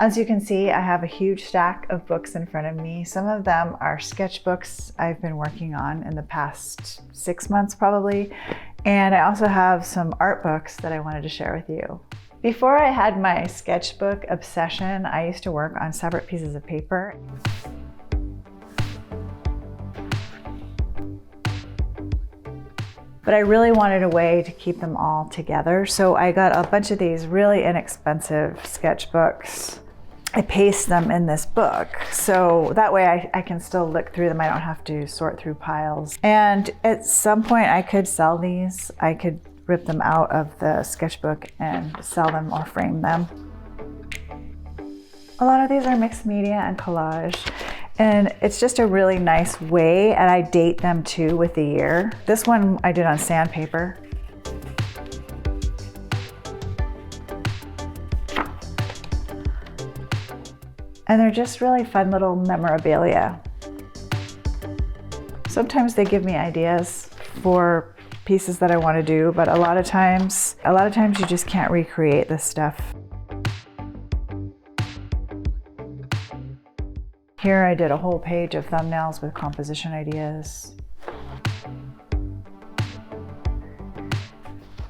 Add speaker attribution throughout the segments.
Speaker 1: As you can see, I have a huge stack of books in front of me. Some of them are sketchbooks I've been working on in the past 6 months probably. And I also have some art books that I wanted to share with you. Before I had my sketchbook obsession, I used to work on separate pieces of paper. But I really wanted a way to keep them all together. So I got a bunch of these really inexpensive sketchbooks. I paste them in this book. So that way I can still look through them. I don't have to sort through piles. And at some point I could sell these. I could rip them out of the sketchbook and sell them or frame them. A lot of these are mixed media and collage. And it's just a really nice way, and I date them too with the year. This one I did on sandpaper. And they're just really fun little memorabilia. Sometimes they give me ideas for pieces that I want to do, but a lot of times you just can't recreate this stuff. Here I did a whole page of thumbnails with composition ideas.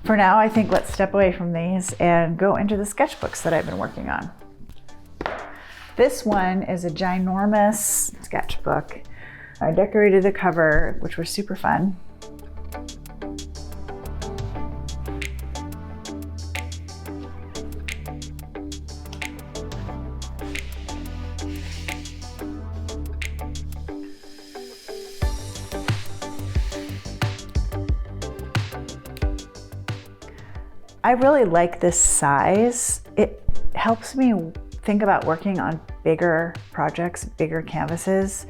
Speaker 1: For now, I think let's step away from these and go into the sketchbooks that I've been working on. This one is a ginormous sketchbook. I decorated the cover, which was super fun. I really like this size. It helps me think about working on bigger projects, bigger canvases,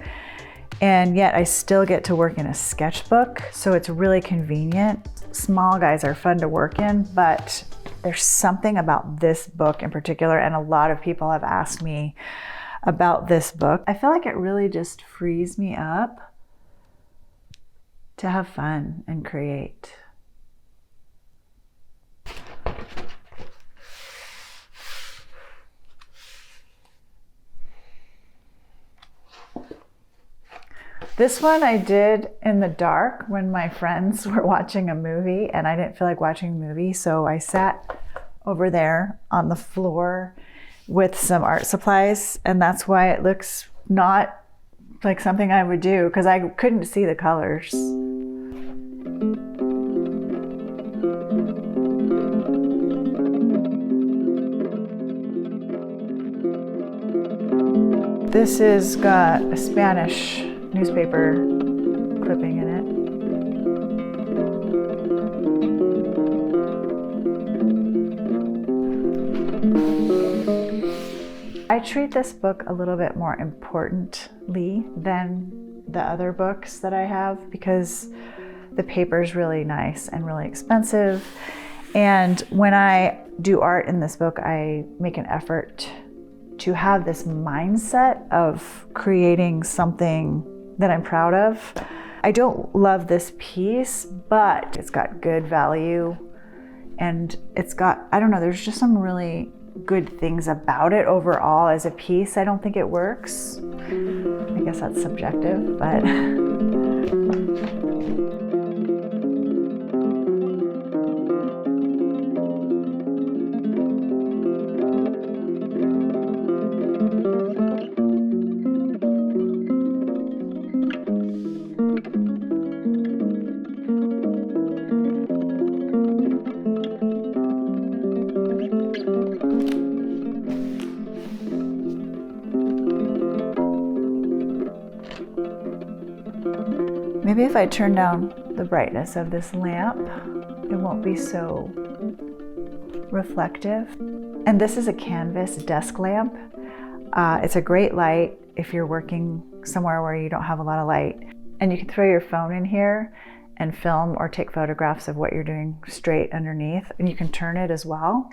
Speaker 1: and yet I still get to work in a sketchbook, so it's really convenient. Small guys are fun to work in, but there's something about this book in particular, and a lot of people have asked me about this book. I feel like it really just frees me up to have fun and create. This one I did in the dark when my friends were watching a movie and I didn't feel like watching a movie, so I sat over there on the floor with some art supplies, and that's why it looks not like something I would do, because I couldn't see the colors. This has got a Spanish newspaper clipping in it. I treat this book a little bit more importantly than the other books that I have because the paper is really nice and really expensive. And when I do art in this book, I make an effort to have this mindset of creating something that I'm proud of. I don't love this piece, but it's got good value and it's got, I don't know, there's just some really good things about it overall as a piece. I don't think it works. I guess that's subjective, but. Maybe if I turn down the brightness of this lamp, it won't be so reflective. And this is a canvas desk lamp. It's a great light if you're working somewhere where you don't have a lot of light. And you can throw your phone in here and film or take photographs of what you're doing straight underneath. And you can turn it as well.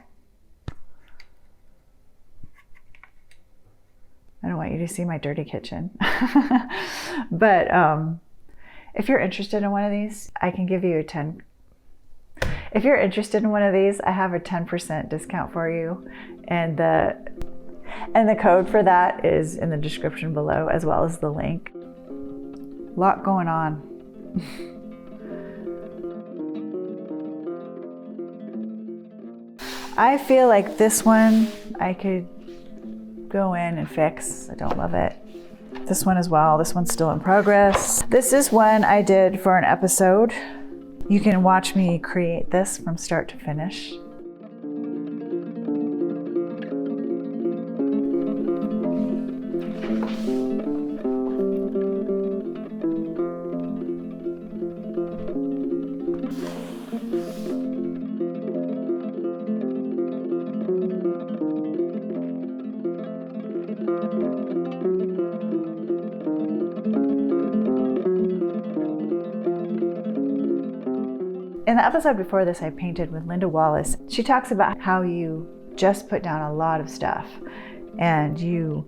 Speaker 1: I don't want you to see my dirty kitchen. But if you're interested in one of these, I can give you a 10. If you're interested in one of these, I have a 10% discount for you. And And the code for that is in the description below, as well as the link. A lot going on. I feel like this one I could go in and fix. I don't love it. This one as well. This one's still in progress. This is one I did for an episode. You can watch me create this from start to finish. In the episode before this, I painted with Linda Wallace. She talks about how you just put down a lot of stuff and you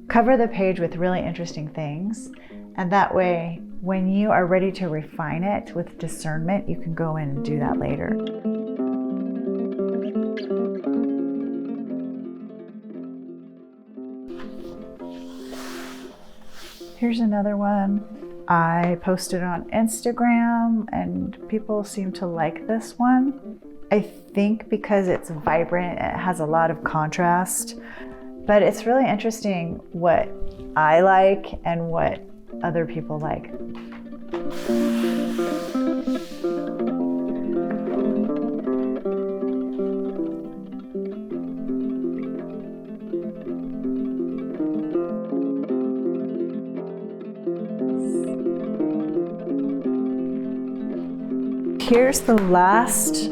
Speaker 1: cover the page with really interesting things. And that way, when you are ready to refine it with discernment, you can go in and do that later. Here's another one. I posted on Instagram and people seem to like this one. I think because it's vibrant, it has a lot of contrast, but it's really interesting what I like and what other people like. Here's the last,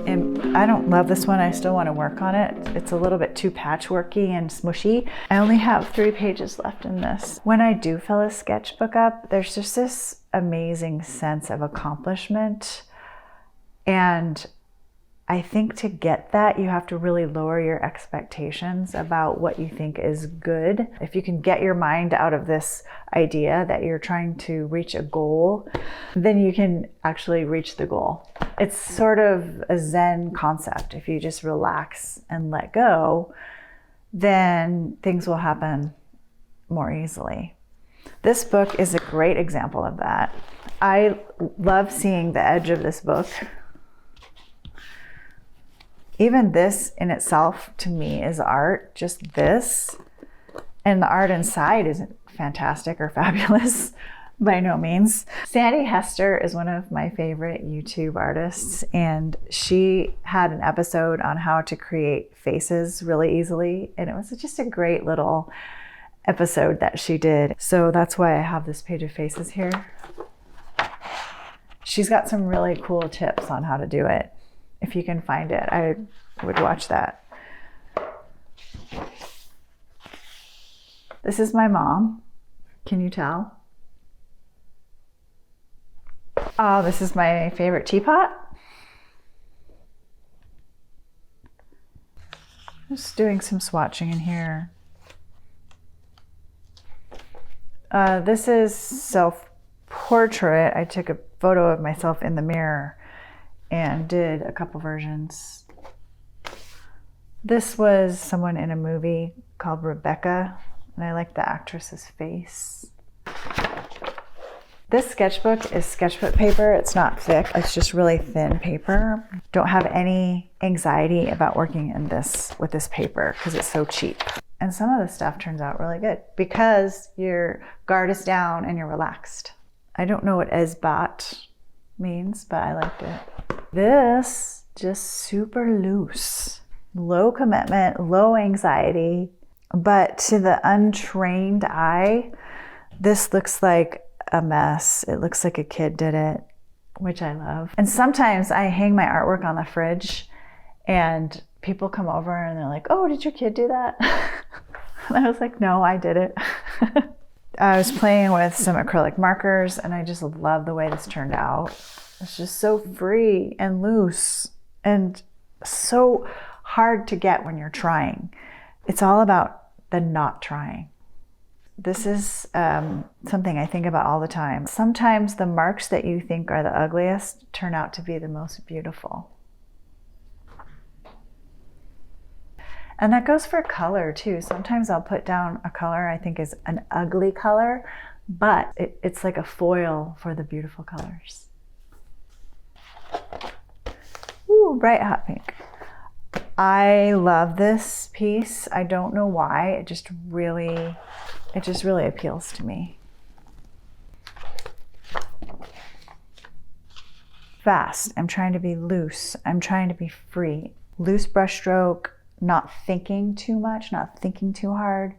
Speaker 1: and I don't love this one. I still want to work on it. It's a little bit too patchworky and smushy. I only have 3 pages left in this. When I do fill a sketchbook up, there's just this amazing sense of accomplishment. And I think to get that, you have to really lower your expectations about what you think is good. If you can get your mind out of this idea that you're trying to reach a goal, then you can actually reach the goal. It's sort of a Zen concept. If you just relax and let go, then things will happen more easily. This book is a great example of that. I love seeing the edge of this book. Even this in itself, to me, is art, just this. And the art inside isn't fantastic or fabulous, by no means. Sandy Hester is one of my favorite YouTube artists, and she had an episode on how to create faces really easily, and it was just a great little episode that she did. So that's why I have this page of faces here. She's got some really cool tips on how to do it. If you can find it, I would watch that. This is my mom. Can you tell? Oh, this is my favorite teapot. Just doing some swatching in here. This is self-portrait. I took a photo of myself in the mirror and did a couple versions. This was someone in a movie called Rebecca, and I like the actress's face. This sketchbook is sketchbook paper. It's not thick, it's just really thin paper. Don't have any anxiety about working in this with this paper because it's so cheap. And some of the stuff turns out really good because your guard is down and you're relaxed. I don't know what esbat means, but I liked it. This, just super loose, low commitment, low anxiety, but to the untrained eye, this looks like a mess. It looks like a kid did it, which I love. And sometimes I hang my artwork on the fridge and people come over and they're like, "Oh, did your kid do that?" And I was like, "No, I did it." I was playing with some acrylic markers and I just love the way this turned out. It's just so free and loose and so hard to get when you're trying. It's all about the not trying. This is something I think about all the time. Sometimes the marks that you think are the ugliest turn out to be the most beautiful. And that goes for color too. Sometimes I'll put down a color I think is an ugly color, but it's like a foil for the beautiful colors. Ooh, bright hot pink. I love this piece. I don't know why. It just really appeals to me. Fast. I'm trying to be loose. I'm trying to be free. Loose brush stroke, not thinking too much, not thinking too hard.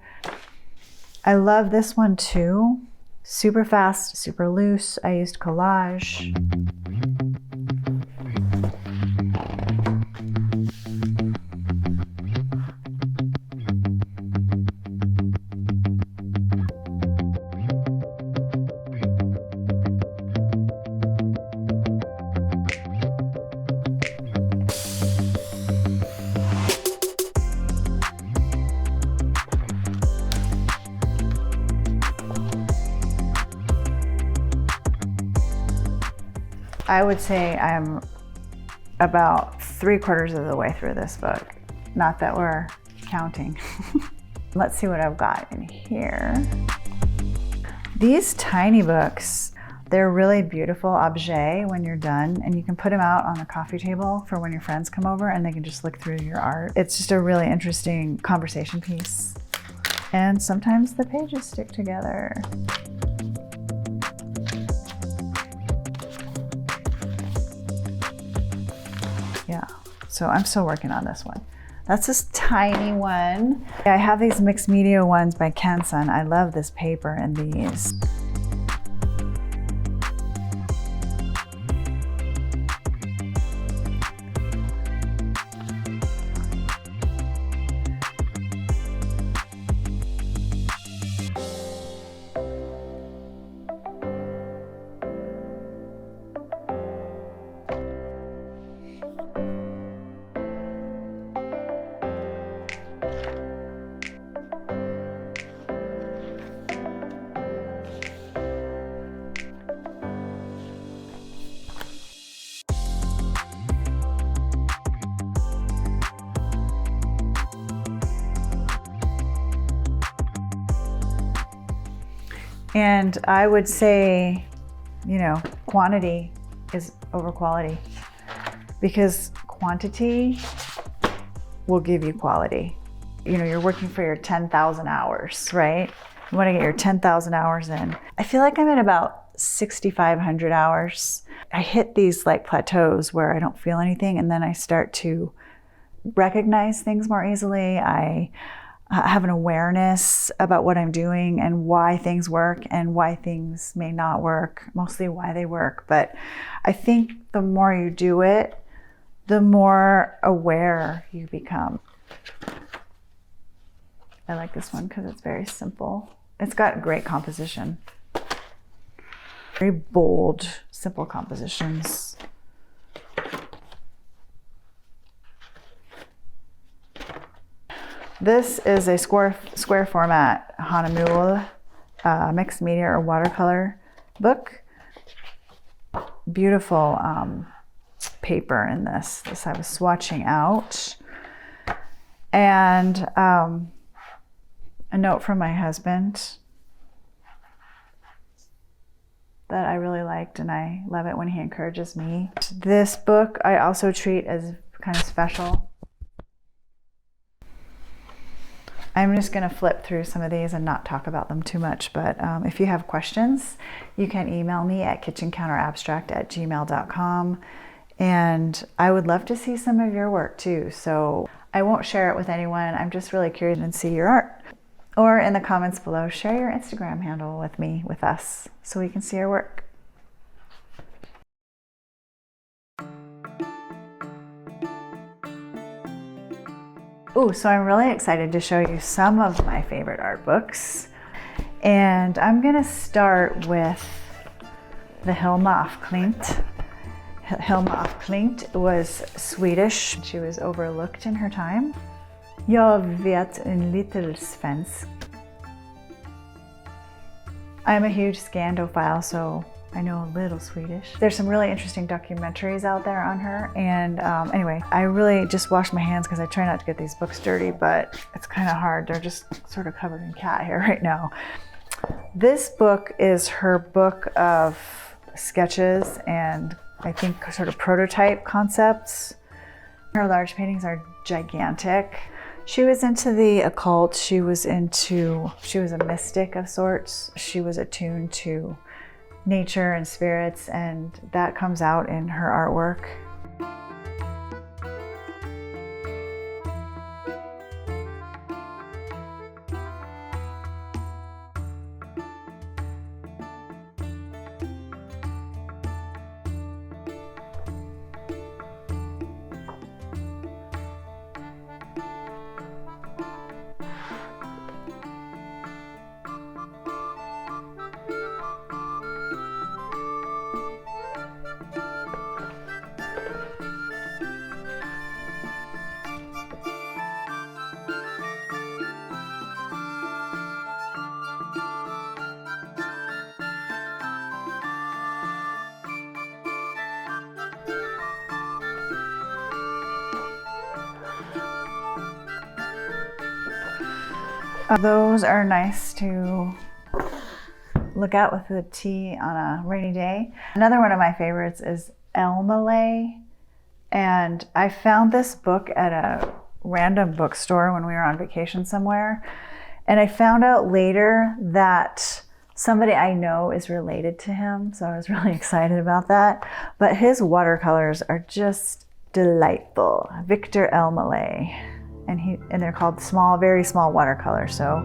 Speaker 1: I love this one too. Super fast, super loose. I used collage. I would say I'm about 3/4 of the way through this book. Not that we're counting. Let's see what I've got in here. These tiny books, they're really beautiful objet when you're done, and you can put them out on the coffee table for when your friends come over and they can just look through your art. It's just a really interesting conversation piece. And sometimes the pages stick together. Yeah, so I'm still working on this one. That's this tiny one. I have these mixed media ones by Kenson. I love this paper and these. And I would say, you know, quantity is over quality, because quantity will give you quality. You know, you're working for your 10,000 hours, right? You want to get your 10,000 hours in. I feel like I'm at about 6,500 hours. I hit these like plateaus where I don't feel anything, and then I start to recognize things more easily. I have an awareness about what I'm doing and why things work and why things may not work, mostly why they work. But I think the more you do it, the more aware you become. I like this one because it's very simple. It's got great composition. Very bold, simple compositions. This is a square format Hanamuel mixed media or watercolor book. Beautiful paper in this. This I was swatching out. And a note from my husband that I really liked, and I love it when he encourages me. This book I also treat as kind of special. I'm just going to flip through some of these and not talk about them too much, but if you have questions, you can email me at kitchencounterabstract@gmail.com, and I would love to see some of your work too. So I won't share it with anyone. I'm just really curious to see your art. Or in the comments below, share your Instagram handle with me, with us, so we can see your work. Ooh, so I'm really excited to show you some of my favorite art books. And I'm gonna start with the Hilma of Klint. Hilma of Klint was Swedish. She was overlooked in her time. Jag vet en liten svensk. I'm a huge Scandophile, so I know a little Swedish. There's some really interesting documentaries out there on her. And anyway, I really just washed my hands because I try not to get these books dirty, but it's kind of hard. They're just sort of covered in cat hair right now. This book is her book of sketches and I think sort of prototype concepts. Her large paintings are gigantic. She was into the occult. She was a mystic of sorts. She was attuned to nature and spirits, and that comes out in her artwork. Those are nice to look at with the tea on a rainy day. Another one of my favorites is Elmaleh, and I found this book at a random bookstore when we were on vacation somewhere, and I found out later that somebody I know is related to him, so I was really excited about that. But his watercolors are just delightful. Victor Elmaleh. And they're called small, very small watercolors. So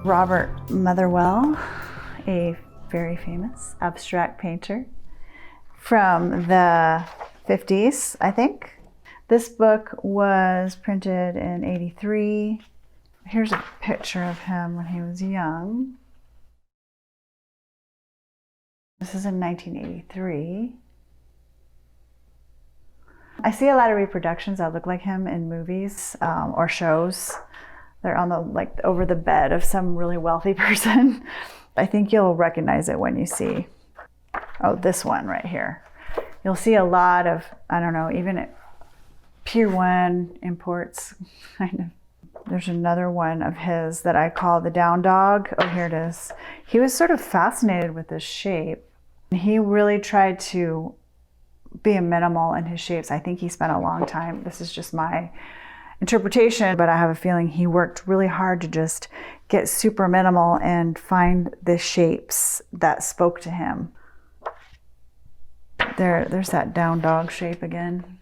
Speaker 1: Robert Motherwell, a very famous abstract painter from the 50s, I think. This book was printed in '83. Here's a picture of him when he was young. This is in 1983. I see a lot of reproductions that look like him in movies or shows. They're on the over the bed of some really wealthy person. I think you'll recognize it when you see, this one right here. You'll see a lot of, I don't know, even at Pier 1 imports, kind of. There's another one of his that I call the down dog. Oh, here it is. He was sort of fascinated with this shape. He really tried to be a minimal in his shapes. I think he spent a long time. This is just my interpretation, but I have a feeling he worked really hard to just get super minimal and find the shapes that spoke to him. There's that down dog shape again.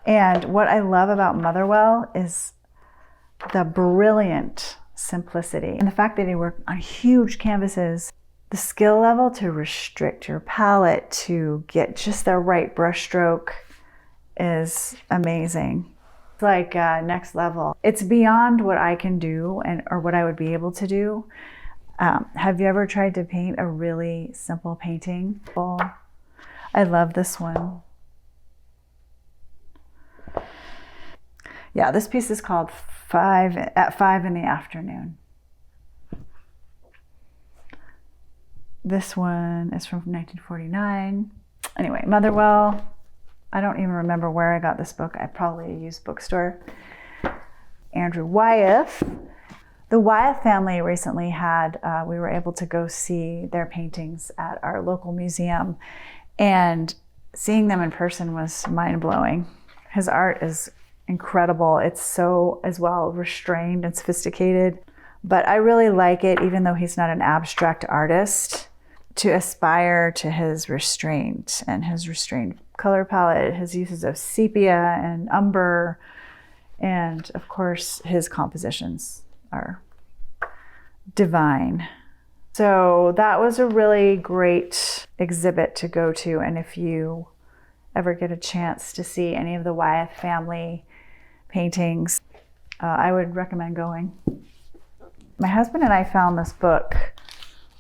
Speaker 1: And what I love about Motherwell is the brilliant simplicity and the fact that he worked on huge canvases. The skill level to restrict your palette to get just the right brush stroke is amazing. It's like next level. It's beyond what I can do or what I would be able to do. Have you ever tried to paint a really simple painting? I love this one. Yeah, this piece is called 5 in the afternoon. This one is from 1949. Anyway, Motherwell, I don't even remember where I got this book. I probably used bookstore. Andrew Wyeth. The Wyeth family recently had, we were able to go see their paintings at our local museum, and seeing them in person was mind-blowing. His art is incredible. It's so, as well, restrained and sophisticated. But I really like it, even though he's not an abstract artist, to aspire to his restraint and his restrained color palette, his uses of sepia and umber, and of course, his compositions are divine. So that was a really great exhibit to go to. And if you ever get a chance to see any of the Wyeth family paintings, I would recommend going. My husband and I found this book,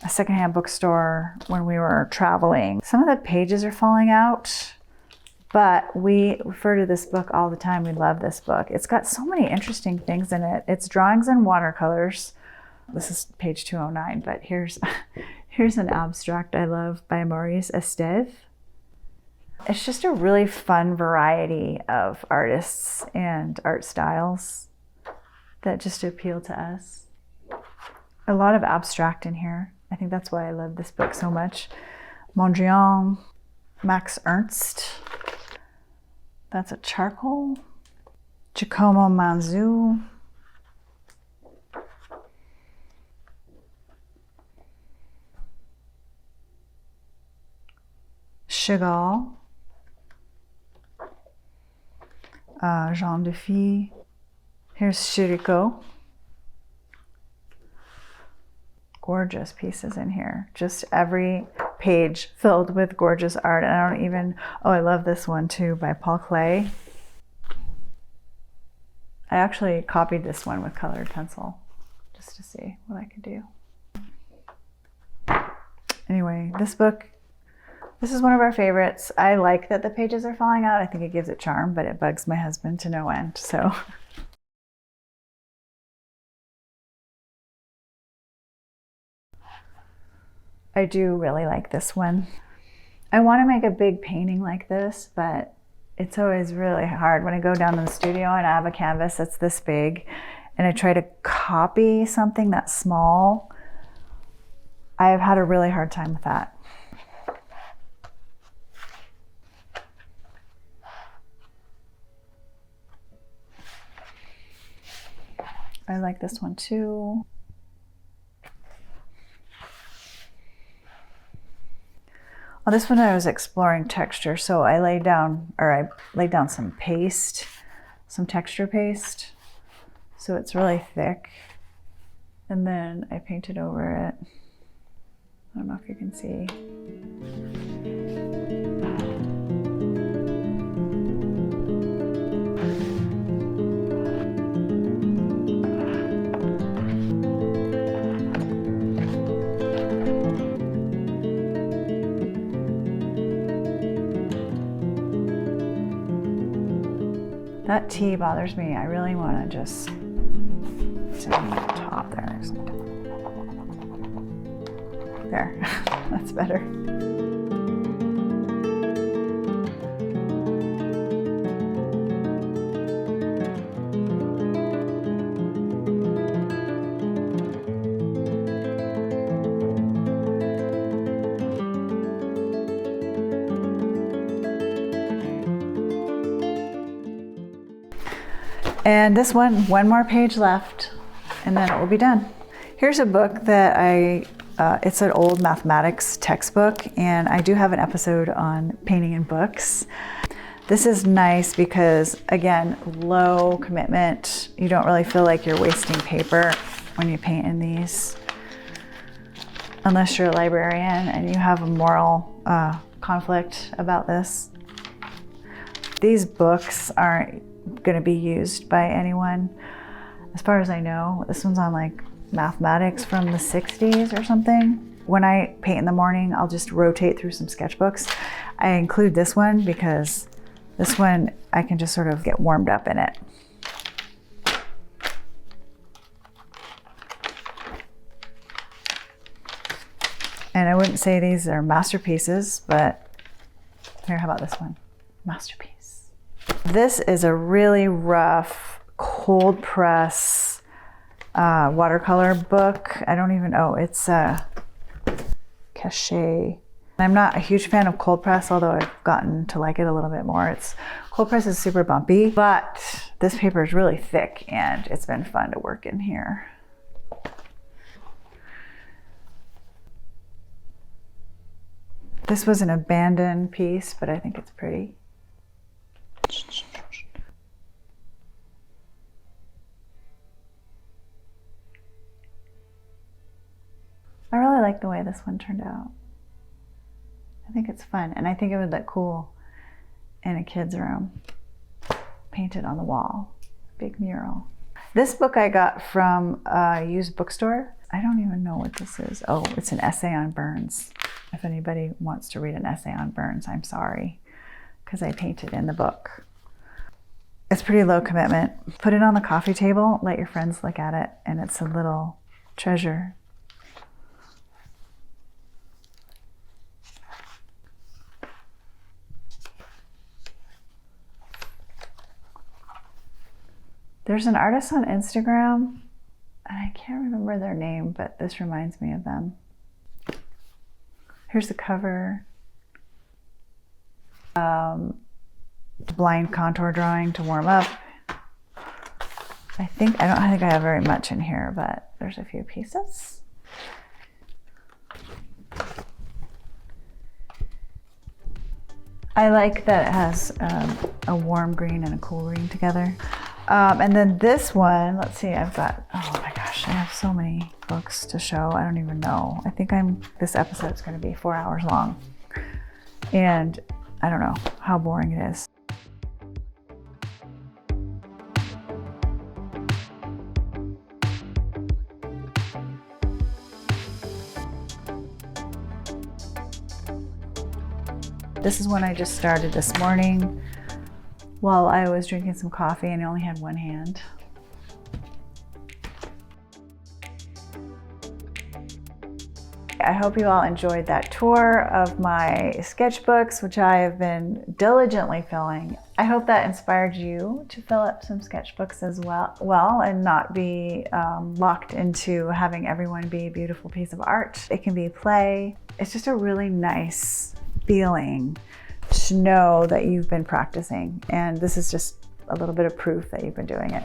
Speaker 1: a secondhand bookstore, when we were traveling. Some of the pages are falling out, but we refer to this book all the time. We love this book. It's got so many interesting things in it. It's drawings and watercolors. This is page 209, but here's an abstract I love by Maurice Estève. It's just a really fun variety of artists and art styles that just appeal to us. A lot of abstract in here. I think that's why I love this book so much. Mondrian, Max Ernst. That's a charcoal. Giacomo Manzu. Chagall. Jean Defy. Here's Chirico. Gorgeous pieces in here. Just every page filled with gorgeous art. And I don't even, oh, I love this one too by Paul Klee. I actually copied this one with colored pencil just to see what I could do. Anyway, this book, this is one of our favorites. I like that the pages are falling out. I think it gives it charm, but it bugs my husband to no end, so. I do really like this one. I want to make a big painting like this, but it's always really hard when I go down to the studio and I have a canvas that's this big and I try to copy something that's small. I have had a really hard time with that. I like this one too. Well, this one I was exploring texture, so I laid down some paste, some texture paste, so it's really thick, and then I painted over it. I don't know if you can see. That T bothers me. I really want to just sit on the top there. There, that's better. And this one more page left, and then it will be done. Here's a book that it's an old mathematics textbook, and I do have an episode on painting in books. This is nice because, again, low commitment. You don't really feel like you're wasting paper when you paint in these, unless you're a librarian and you have a moral conflict about this. These books aren't going to be used by anyone, as far as I know. This one's on like mathematics from the 60s or something. When I paint in the morning, I'll just rotate through some sketchbooks. I include this one because this one I can just sort of get warmed up in it. And I wouldn't say these are masterpieces, but here, how about this one? Masterpiece. This is a really rough cold press watercolor book. I don't even know, it's a Cachet. I'm not a huge fan of cold press, although I've gotten to like it a little bit more. Cold press is super bumpy, but this paper is really thick and it's been fun to work in here. This was an abandoned piece, but I think it's pretty. I really like the way this one turned out. I think it's fun, and I think it would look cool in a kid's room. Painted on the wall, big mural. This book I got from a used bookstore. I don't even know what this is. Oh, it's an essay on Burns. If anybody wants to read an essay on Burns, I'm sorry, because I painted in the book. It's pretty low commitment. Put it on the coffee table, let your friends look at it, and it's a little treasure. There's an artist on Instagram, and I can't remember their name, but this reminds me of them. Here's the cover. Blind contour drawing to warm up. I don't think I have very much in here, but there's a few pieces. I like that it has a warm green and a cool green together. And then this one, let's see, oh my gosh, I have so many books to show. I don't even know. I think this episode's going to be 4 hours long. And I don't know how boring it is. This is one I just started this morning while I was drinking some coffee and I only had one hand. I hope you all enjoyed that tour of my sketchbooks, which I have been diligently filling. I hope that inspired you to fill up some sketchbooks as well and not be locked into having everyone be a beautiful piece of art. It can be play. It's just a really nice feeling to know that you've been practicing, and this is just a little bit of proof that you've been doing it.